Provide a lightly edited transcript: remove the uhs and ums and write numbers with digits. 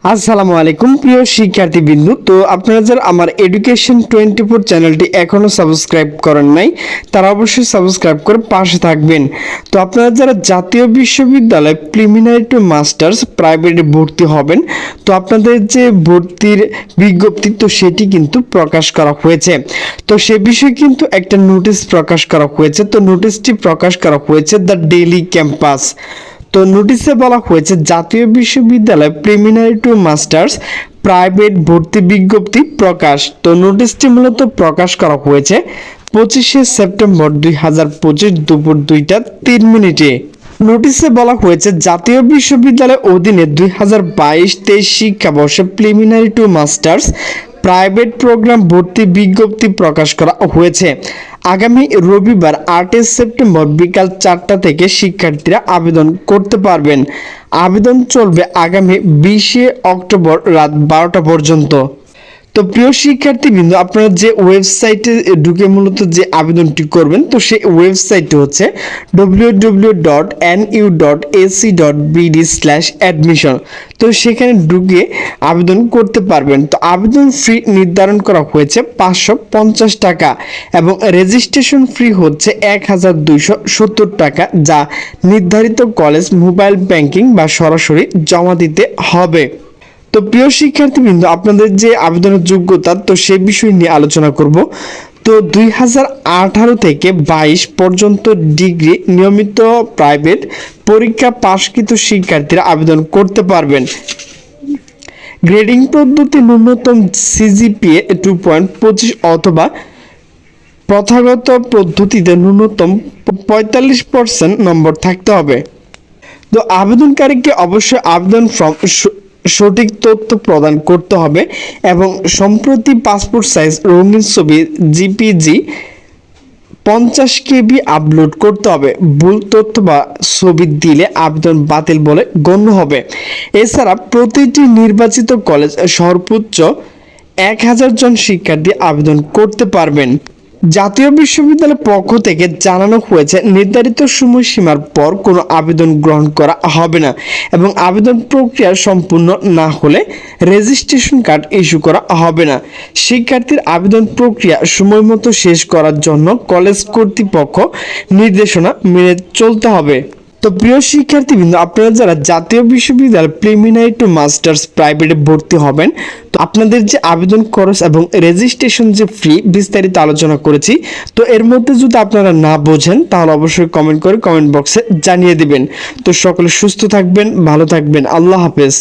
আসসালামু আলাইকুম প্রিয় শিক্ষার্থীবৃন্দ। তো আপনারা যারা আমার এডুকেশন 24 চ্যানেলটি এখনও সাবস্ক্রাইব করেন নাই তারা অবশ্যই সাবস্ক্রাইব করে পাশে থাকবেন। তো আপনারা যারা জাতীয় বিশ্ববিদ্যালয় প্রিলিমিনারি টু মাস্টার্স প্রাইভেটে ভর্তি হবেন, তো আপনাদের যে ভর্তির বিজ্ঞপ্তি তো সেটি কিন্তু প্রকাশ করা হয়েছে। তো সে বিষয়ে কিন্তু একটা নোটিশ প্রকাশ করা হয়েছে। তো নোটিশটি প্রকাশ করা হয়েছে দ্য ডেইলি ক্যাম্পাস। তো নোটিশে বলা হয়েছে জাতীয় বিশ্ববিদ্যালয় প্রিলিমিনারি টু মাস্টার্স প্রাইভেট ভর্তি বিজ্ঞপ্তি প্রকাশ। তো নোটিশটি মূলত প্রকাশ করা হয়েছে 25শে সেপ্টেম্বর 2025 দুপুর 2টা 3 মিনিটে। নোটিশে বলা হয়েছে জাতীয় বিশ্ববিদ্যালয়ের অধীনে 2022-23 শিক্ষাবর্ষে preliminary to masters private program ভর্তি বিজ্ঞপ্তি প্রকাশ করা হয়েছে। আগামী রবিবার 8 সেপ্টেম্বর বিকাল 4টা থেকে শিক্ষার্থীরা আবেদন করতে পারবেন। আবেদন চলবে আগামী 20 অক্টোবর রাত 12টা পর্যন্ত। তো প্রিয় শিক্ষার্থীবৃন্দ, আপনারা যে ওয়েবসাইটে ঢুকে মূলত যে আবেদনটি করবেন, তো সেই ওয়েবসাইটটি হচ্ছে www.nu.ac.bd/admission। তো সেখানে ঢুকে আবেদন করতে পারবেন। তো আবেদন ফি নির্ধারণ করা হয়েছে 550 টাকা এবং রেজিস্ট্রেশন ফি হচ্ছে 1270 টাকা, যা নির্ধারিত কলেজ মোবাইল ব্যাংকিং বা সরাসরি জমা দিতে হবে। তো প্রিয় শিক্ষার্থীবৃন্দ, আপনাদের যে আবেদনের যোগ্যতা তো সে বিষয় নিয়ে আলোচনা করব। তো 2018 থেকে 22 পর্যন্ত ডিগ্রি নিয়মিত প্রাইভেট পরীক্ষা পাশকৃত শিক্ষার্থীরা আবেদন করতে পারবেন। গ্রেডিং পদ্ধতি ন্যূনতম সিজিপিএ 2.25 অথবা প্রথাগত পদ্ধতিতে ন্যূনতম 45% নম্বর থাকতে হবে। তো আবেদনকারীকে অবশ্যই আবেদন ফর্ম সঠিক তথ্য প্রদান করতে হবে এবং সম্প্রতি পাসপোর্ট সাইজ রঙিন ছবি জিপিজি 50 কেবি আপলোড করতে হবে। ভুল তথ্য বা ছবি দিলে আবেদন বাতিল বলে গণ্য হবে। এছাড়া প্রতিটি নির্বাচিত কলেজ সর্বোচ্চ 1000 জন শিক্ষার্থী আবেদন করতে পারবেন। জাতীয় বিশ্ববিদ্যালয়ের পক্ষ থেকে জানানো হয়েছে নির্ধারিত সময়সীমার পর কোনো আবেদন গ্রহণ করা হবে না এবং আবেদন প্রক্রিয়া সম্পূর্ণ না হলে রেজিস্ট্রেশন কার্ড ইস্যু করা হবে না। শিক্ষার্থীর আবেদন প্রক্রিয়া সময়মতো শেষ করার জন্য কলেজ কর্তৃপক্ষ নির্দেশনা মেনে চলতে হবে। তো প্রিয় শিক্ষার্থীবৃন্দ, আপনারা যারা জাতীয় বিশ্ববিদ্যালয় প্রিলিমিনারি টু মাস্টার্স প্রাইভেটে ভর্তি হবেন, তো আপনাদের যে আবেদন খরচ এবং রেজিস্ট্রেশন যে ফি বিস্তারিত আলোচনা করেছি। তো এর মধ্যে যদি আপনারা না বোঝেন তাহলে অবশ্যই কমেন্ট করে কমেন্ট বক্সে জানিয়ে দিবেন। তো সকলে সুস্থ থাকবেন, ভালো থাকবেন। আল্লাহ হাফেজ।